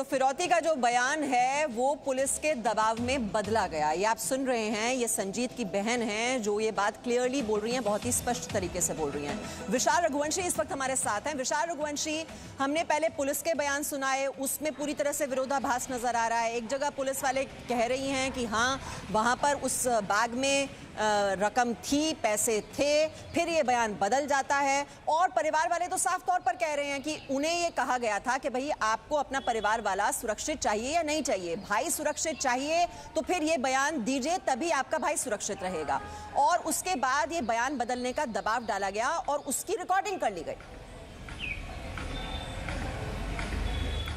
तो फिरौती का जो बयान है वो पुलिस के दबाव में बदला गया। ये आप सुन रहे हैं, ये संजीत की बहन हैं जो ये बात क्लियरली बोल रही हैं, बहुत ही स्पष्ट तरीके से बोल रही हैं। विशाल रघुवंशी इस वक्त हमारे साथ हैं। विशाल रघुवंशी, हमने पहले पुलिस के बयान सुनाए, उसमें पूरी तरह से विरोधाभास नजर आ रहा है। एक जगह पुलिस वाले कह रही हैं कि हाँ वहां पर उस बैग में रकम थी, पैसे थे, फिर ये बयान बदल जाता है। और परिवार वाले तो साफ तौर पर कह रहे हैं कि उन्हें ये कहा गया था कि भाई आपको अपना परिवार वाला सुरक्षित चाहिए या नहीं चाहिए, भाई सुरक्षित चाहिए तो फिर ये बयान दीजिए, तभी आपका भाई सुरक्षित रहेगा। और उसके बाद ये बयान बदलने का दबाव डाला गया और उसकी रिकॉर्डिंग कर ली गई।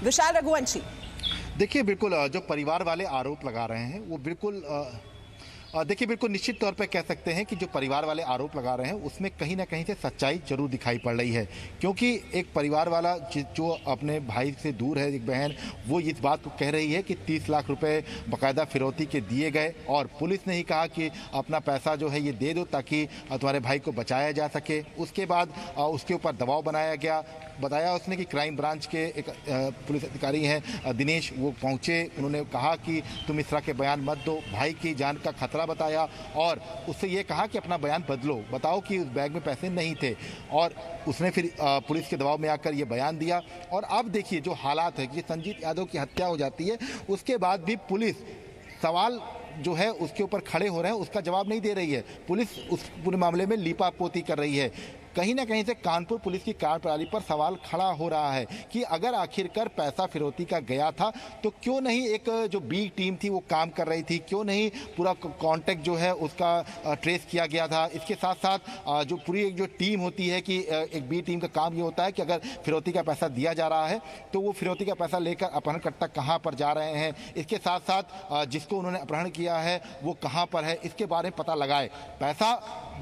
विशाल रघुवंशी, देखिए, बिल्कुल जो परिवार वाले आरोप लगा रहे हैं वो बिल्कुल देखिए, बिल्कुल निश्चित तौर पे कह सकते हैं कि जो परिवार वाले आरोप लगा रहे हैं उसमें कहीं ना कहीं से सच्चाई जरूर दिखाई पड़ रही है। क्योंकि एक परिवार वाला जो अपने भाई से दूर है, एक बहन, वो इस बात को कह रही है कि 30 लाख रुपए बाकायदा फिरौती के दिए गए और पुलिस ने ही कहा कि अपना पैसा जो है ये दे दो ताकि तुम्हारे भाई को बचाया जा सके। उसके बाद उसके ऊपर दबाव बनाया गया। बताया उसने कि क्राइम ब्रांच के एक पुलिस अधिकारी हैं दिनेश, वो पहुंचे, उन्होंने कहा कि तुम इस तरह के बयान मत दो, भाई की जान का खतरा बताया और उससे ये कहा कि अपना बयान बदलो, बताओ कि उस बैग में पैसे नहीं थे। और उसने फिर पुलिस के दबाव में आकर ये बयान दिया। और अब देखिए जो हालात है कि संजीत यादव की हत्या हो जाती है, उसके बाद भी पुलिस सवाल जो है उसके ऊपर खड़े हो रहे हैं, उसका जवाब नहीं दे रही है। पुलिस उस पूरे मामले में लीपापोती कर रही है। कहीं ना कहीं से कानपुर पुलिस की कार्यप्रणाली पर सवाल खड़ा हो रहा है कि अगर आखिरकार पैसा फिरौती का गया था तो क्यों नहीं एक जो बी टीम थी वो काम कर रही थी, क्यों नहीं पूरा कांटेक्ट जो है उसका ट्रेस किया गया था। इसके साथ साथ जो पूरी एक जो टीम होती है कि एक बी टीम का काम ये होता है कि अगर फिरौती का पैसा दिया जा रहा है तो वो फिरौती का पैसा लेकर अपहरणकर्ता कहाँ पर जा रहे हैं, इसके साथ साथ जिसको उन्होंने अपहरण किया है वो कहाँ पर है, इसके बारे में पता लगाए। पैसा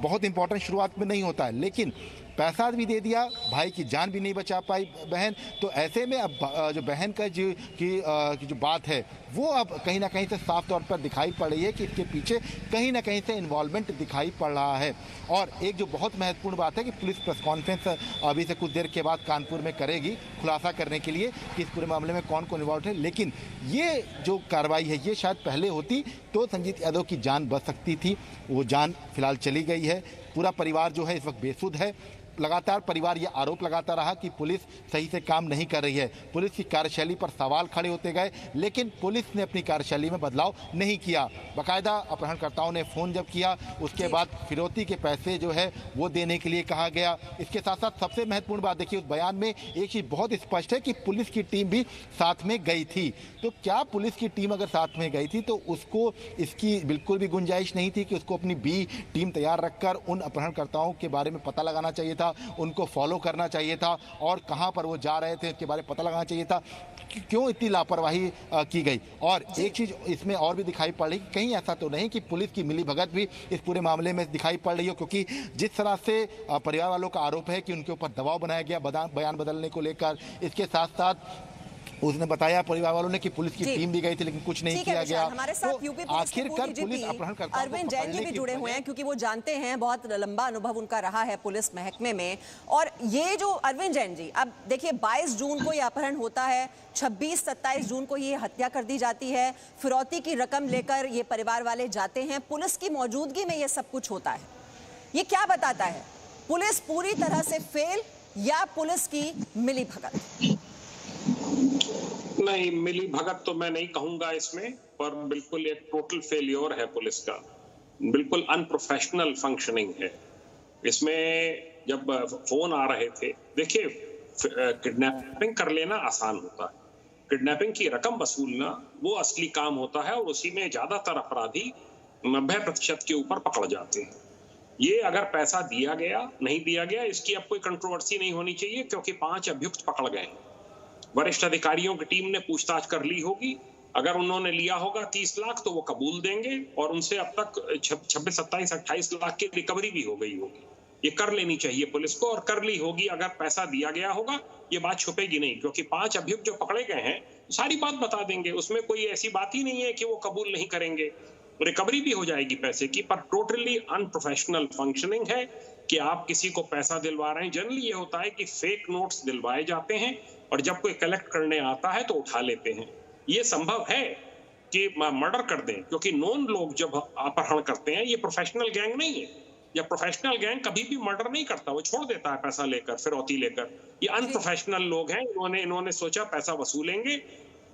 बहुत इंपॉर्टेंट शुरुआत में नहीं होता है, लेकिन पैसा भी दे दिया, भाई की जान भी नहीं बचा पाई बहन, तो ऐसे में अब जो बहन का जो बात है वो अब कहीं ना कहीं से साफ तौर पर दिखाई पड़ रही है कि इसके पीछे कहीं ना कहीं से इन्वॉल्वमेंट दिखाई पड़ रहा है। और एक जो बहुत महत्वपूर्ण बात है कि पुलिस प्रेस कॉन्फ्रेंस अभी से कुछ देर के बाद कानपुर में करेगी खुलासा करने के लिए कि इस पूरे मामले में कौन कौन इन्वॉल्व है। लेकिन ये जो कार्रवाई है ये शायद पहले होती तो संजीत यादव की जान बच सकती थी, वो जान फिलहाल चली गई है। पूरा परिवार जो है इस वक्त बेसुध है। लगातार परिवार ये आरोप लगाता रहा कि पुलिस सही से काम नहीं कर रही है, पुलिस की कार्यशैली पर सवाल खड़े होते गए, लेकिन पुलिस ने अपनी कार्यशैली में बदलाव नहीं किया। बाकायदा अपहरणकर्ताओं ने फ़ोन जब किया उसके बाद फिरौती के पैसे जो है वो देने के लिए कहा गया। इसके साथ साथ सबसे महत्वपूर्ण बात देखिए, उस बयान में एक चीज़ बहुत स्पष्ट है कि पुलिस की टीम भी साथ में गई थी। तो क्या पुलिस की टीम अगर साथ में गई थी तो उसको इसकी बिल्कुल भी गुंजाइश नहीं थी कि उसको अपनी बी टीम तैयार रखकर उन अपहरणकर्ताओं के बारे में पता लगाना चाहिए था, उनको फॉलो करना चाहिए था और कहां पर वो जा रहे थे इसके बारे में पता लगाना चाहिए था। क्यों इतनी लापरवाही की गई? और एक चीज इसमें और भी दिखाई पड़ रही कि कहीं ऐसा तो नहीं कि पुलिस की मिलीभगत भी इस पूरे मामले में दिखाई पड़ रही हो, क्योंकि जिस तरह से परिवार वालों का आरोप है कि उनके ऊपर दबाव बनाया गया बयान बदलने को लेकर। इसके साथ साथ उसने बताया परिवार वालों ने कि पुलिस की टीम भी गई थी लेकिन कुछ नहीं किया गया। हमारे साथ यूपी आखिरकार पुलिस अपहरणकर्ताओं अरविंद जैन जी भी जुड़े हुए हैं क्योंकि वो जानते हैं, बहुत लंबा अनुभव उनका रहा है पुलिस महकमे में। और ये जो अरविंद जैन जी, अब देखिए 22 जून को ये अपहरण होता है, 26-27 जून को ये हत्या कर दी जाती है, फिरौती की रकम लेकर ये परिवार वाले जाते हैं, पुलिस की मौजूदगी में ये सब कुछ होता है। ये क्या बताता है? पुलिस पूरी तरह से फेल या पुलिस की मिलीभगत? नहीं, मिली भगत तो मैं नहीं कहूंगा इसमें, पर बिल्कुल एक टोटल फेलियर है पुलिस का, बिल्कुल अनप्रोफेशनल फंक्शनिंग है इसमें। जब फोन आ रहे थे, देखिए किडनैपिंग कर लेना आसान होता है, किडनैपिंग की रकम वसूलना वो असली काम होता है और उसी में ज्यादातर अपराधी 90% के ऊपर पकड़ जाते हैं। ये अगर पैसा दिया गया नहीं दिया गया इसकी अब कोई कंट्रोवर्सी नहीं होनी चाहिए, क्योंकि 5 अभियुक्त पकड़ गए। वरिष्ठ अधिकारियों की टीम ने पूछताछ कर ली होगी, अगर उन्होंने लिया होगा 30 लाख तो वो कबूल देंगे और उनसे अब तक 26, 27, 28 लाख की रिकवरी भी हो गई होगी। ये कर लेनी चाहिए पुलिस को और कर ली होगी। अगर पैसा दिया गया होगा ये बात छुपेगी नहीं, क्योंकि 5 अभियुक्त जो पकड़े गए हैं सारी बात बता देंगे, उसमें कोई ऐसी बात ही नहीं है कि वो कबूल नहीं करेंगे। रिकवरी भी हो जाएगी पैसे की, पर टोटली अनप्रोफेशनल फंक्शनिंग है कि आप किसी को पैसा दिलवा रहे हैं। जनरली ये होता है कि फेक नोट्स दिलवाए जाते हैं और जब कोई कलेक्ट करने आता है तो उठा लेते हैं। ये संभव है कि मर्डर कर दें, क्योंकि नॉन लोग जब अपहरण करते हैं, ये प्रोफेशनल गैंग नहीं है। या प्रोफेशनल गैंग कभी भी मर्डर नहीं करता, वो छोड़ देता है पैसा लेकर, फिरौती लेकर। ये अनप्रोफेशनल लोग हैं, इन्होंने सोचा पैसा वसूलेंगे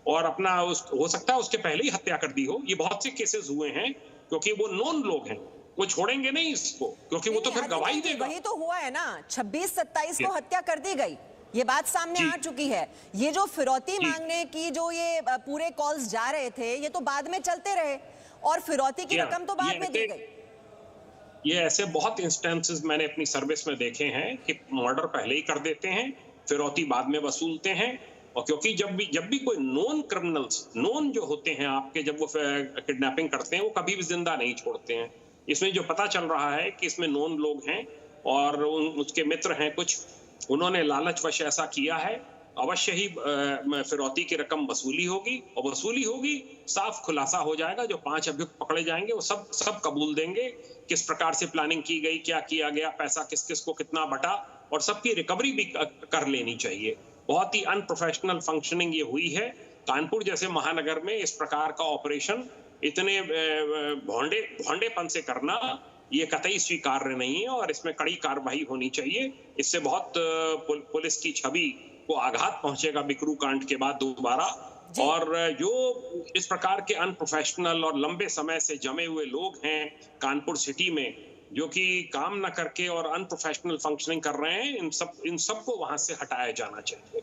और अपना हो सकता है उसके पहले ही हत्या कर दी हो। ये बहुत से केसेस हुए हैं, क्योंकि वो नॉन लोग हैं, वो छोड़ेंगे नहीं इसको, क्योंकि वो तो फिर गवाही देगा। वही तो हुआ है ना, 26-27 को हत्या कर दी गई, ये बात सामने आ चुकी है। ये जो फिरौती मांगने की जो ये पूरे कॉल्स जा रहे थे, ये तो बाद में चलते रहे और फिरौती की रकम तो बाद में दी गई। ये ऐसे बहुत इंस्टेंसेस मैंने अपनी सर्विस में देखे हैं कि मर्डर पहले ही कर देते हैं, फिरौती बाद में वसूलते हैं। और क्योंकि जब भी कोई नॉन क्रिमिनल्स, नॉन जो होते हैं आपके, जब वो किडनैपिंग करते हैं, वो कभी भी जिंदा नहीं छोड़ते हैं। इसमें जो पता चल रहा है कि इसमें नॉन लोग हैं और उसके मित्र हैं कुछ, उन्होंने लालचवश ऐसा किया है। अवश्य ही फिरौती की रकम वसूली होगी, और वसूली होगी, साफ खुलासा हो जाएगा। जो 5 अभियुक्त पकड़े जाएंगे वो सब कबूल देंगे किस प्रकार से प्लानिंग की गई, क्या किया गया, पैसा किस किस को कितना बटा, और सबकी रिकवरी भी कर लेनी चाहिए। बहुत ही अनप्रोफेशनल फंक्शनिंग ये हुई है। कानपुर जैसे महानगर में इस प्रकार का ऑपरेशन इतने भोंडेपन से करना ये कतई स्वीकार्य नहीं है और इसमें कड़ी कार्रवाई होनी चाहिए। इससे बहुत पुलिस की छवि को आघात पहुंचेगा बिकरू कांड के बाद दोबारा। और जो इस प्रकार के अनप्रोफेशनल और लंबे समय से जमे हुए लोग हैं कानपुर सिटी में, जो कि काम न करके और अनप्रोफेशनल फंक्शनिंग कर रहे हैं, इन सब को वहां से हटाया जाना चाहिए।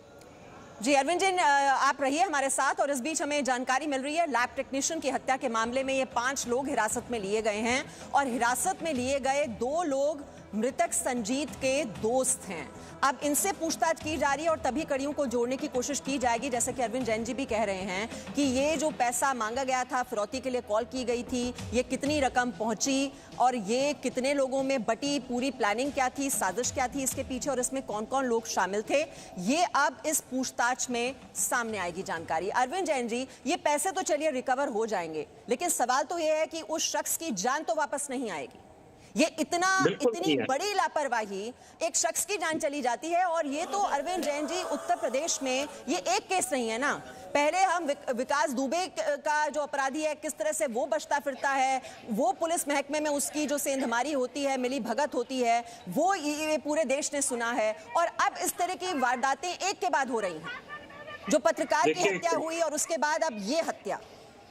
जी अरविंद जी, आप रहिए हमारे साथ। और इस बीच हमें जानकारी मिल रही है, लैब टेक्नीशियन की हत्या के मामले में ये 5 लोग हिरासत में लिए गए हैं और हिरासत में लिए गए 2 लोग मृतक संजीत के दोस्त हैं। अब इनसे पूछताछ की जा रही है और तभी कड़ियों को जोड़ने की कोशिश की जाएगी। जैसे कि अरविंद जैन जी भी कह रहे हैं कि ये जो पैसा मांगा गया था, फिरौती के लिए कॉल की गई थी, ये कितनी रकम पहुंची और ये कितने लोगों में बटी, पूरी प्लानिंग क्या थी, साजिश क्या थी इसके पीछे और इसमें कौन कौन लोग शामिल थे, ये अब इस पूछताछ में सामने आएगी जानकारी। अरविंद जैन जी, ये पैसे तो चलिए रिकवर हो जाएंगे, लेकिन सवाल तो ये है कि उस शख्स की जान तो वापस नहीं आएगी। ये इतनी बड़ी लापरवाही, एक शख्स की जान चली जाती है। और ये तो अरविंद जैन जी, उत्तर प्रदेश में ये एक केस नहीं है ना। पहले हम विकास दुबे का जो अपराधी है, किस तरह से वो बचता फिरता है, वो पुलिस महकमे में उसकी जो सेंधमारी होती है, मिली भगत होती है, वो ये पूरे देश ने सुना है। और अब इस तरह की वारदातें एक के बाद हो रही हैं। जो पत्रकार की हत्या हुई और उसके बाद अब ये हत्या,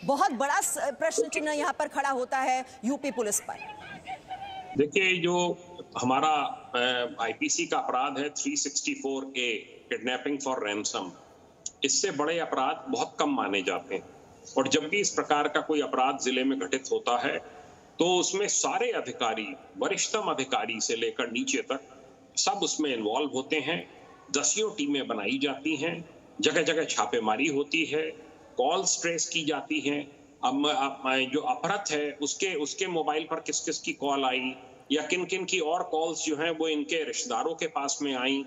बहुत बड़ा प्रश्न चिन्ह यहाँ पर खड़ा होता है यूपी पुलिस पर। देखिए, जो हमारा आईपीसी का अपराध है 364A, किडनैपिंग फॉर रैंसम, इससे बड़े अपराध बहुत कम माने जाते हैं। और जब भी इस प्रकार का कोई अपराध जिले में घटित होता है तो उसमें सारे अधिकारी, वरिष्ठतम अधिकारी से लेकर नीचे तक, सब उसमें इन्वॉल्व होते हैं। दसियों टीमें बनाई जाती हैं, जगह जगह छापेमारी होती है, कॉल्स ट्रेस की जाती हैं। अब जो अपहृत है उसके मोबाइल पर किस किस की कॉल आई या किन किन की और कॉल्स जो हैं वो इनके रिश्तेदारों के पास में आई,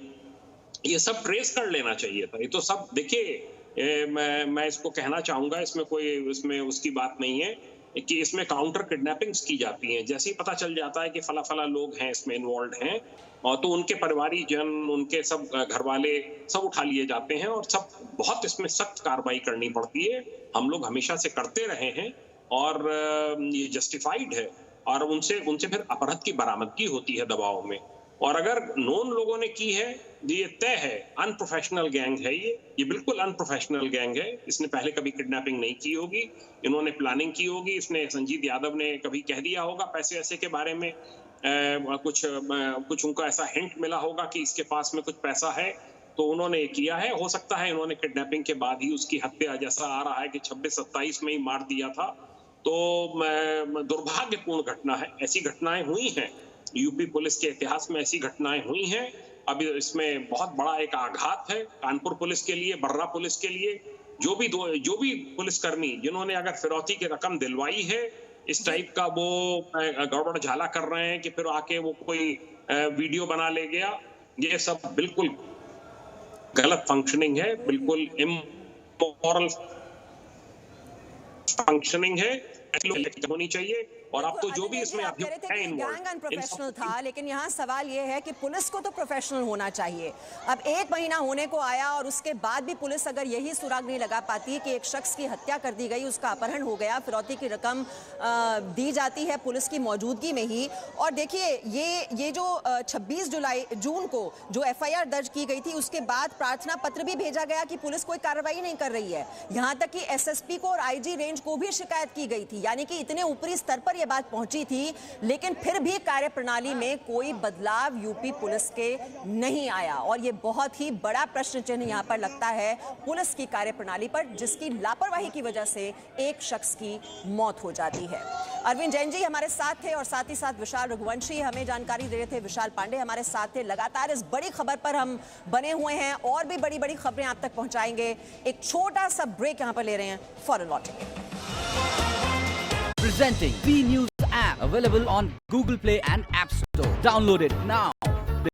ये सब ट्रेस कर लेना चाहिए था। ये तो सब देखिए, मैं इसको कहना चाहूंगा, इसमें उसकी बात नहीं है कि इसमें काउंटर किडनैपिंग्स की जाती हैं। जैसे ही पता चल जाता है कि फला लोग हैं इसमें इन्वॉल्व हैं, और तो उनके परिवारीजन, उनके सब घर वाले सब उठा लिए जाते हैं और सब बहुत इसमें सख्त कार्रवाई करनी पड़ती है। हम लोग हमेशा से करते रहे हैं और ये जस्टिफाइड है। और उनसे फिर अपराध की बरामदगी होती है दबाव में। और अगर नॉन लोगों ने की है, ये तय है अनप्रोफेशनल गैंग है। ये बिल्कुल अनप्रोफेशनल गैंग है। इसने पहले कभी किडनैपिंग नहीं की होगी, इन्होंने प्लानिंग की होगी। इसने संजीत यादव ने कभी कह दिया होगा पैसे ऐसे के बारे में, कुछ उनको ऐसा हिंट मिला होगा कि इसके पास में कुछ पैसा है, तो उन्होंने ये किया है। हो सकता है इन्होंने किडनैपिंग के बाद ही उसकी हत्या, जैसा आ रहा है कि 26-27 में ही मार दिया था। तो दुर्भाग्यपूर्ण घटना है। ऐसी घटनाएं हुई हैं यूपी पुलिस के इतिहास में, ऐसी घटनाएं हुई हैं। अब इसमें बहुत बड़ा एक आघात है कानपुर पुलिस के लिए, बर्रा पुलिस के लिए। जो भी पुलिसकर्मी जिन्होंने अगर फिरौती की रकम दिलवाई है, इस टाइप का वो गड़बड़ झाला कर रहे हैं कि फिर आके वो कोई वीडियो बना ले गया, ये सब बिल्कुल गलत फंक्शनिंग है, बिल्कुल इमोरल फंक्शनिंग है। ऐसे लोग होनी चाहिए। और अब तो जो भी इसमें आप कह रहे थे कि गैंग अनप्रोफेशनल था, लेकिन यहाँ सवाल ये है कि पुलिस को तो प्रोफेशनल होना चाहिए। अब 1 महीना होने को आया और उसके बाद भी पुलिस अगर यही सुराग नहीं लगा पाती कि एक शख्स की हत्या कर दी गई, उसका अपहरण हो गया, फिरौती की रकम दी जाती है पुलिस की मौजूदगी में ही। और देखिए ये जो 26 जून को जो FIR दर्ज की गई थी, उसके बाद प्रार्थना पत्र भी भेजा गया कि पुलिस कोई कार्रवाई नहीं कर रही है। यहाँ तक कि SSP को और IG रेंज को भी शिकायत की गई थी, यानी कि इतने ऊपरी स्तर पर यह बात पहुंची थी, लेकिन फिर भी कार्यप्रणाली में कोई बदलाव यूपी पुलिस के नहीं आया। और यह बहुत ही बड़ा प्रश्न चिन्ह यहां पर लगता है पुलिस की कार्यप्रणाली पर, जिसकी लापरवाही की वजह से एक शख्स की मौत हो जाती है। अरविंद जैन जी हमारे साथ थे और साथ ही साथ विशाल रघुवंशी हमें जानकारी दे रहे थे, विशाल पांडे हमारे साथ थे। लगातार इस बड़ी खबर पर हम बने हुए हैं और भी बड़ी बड़ी खबरें आप तक पहुंचाएंगे। एक छोटा सा ब्रेक यहां पर ले रहे हैं, फौरन लौटेंगे। Presenting V News app, available on Google Play and App Store. Download it now.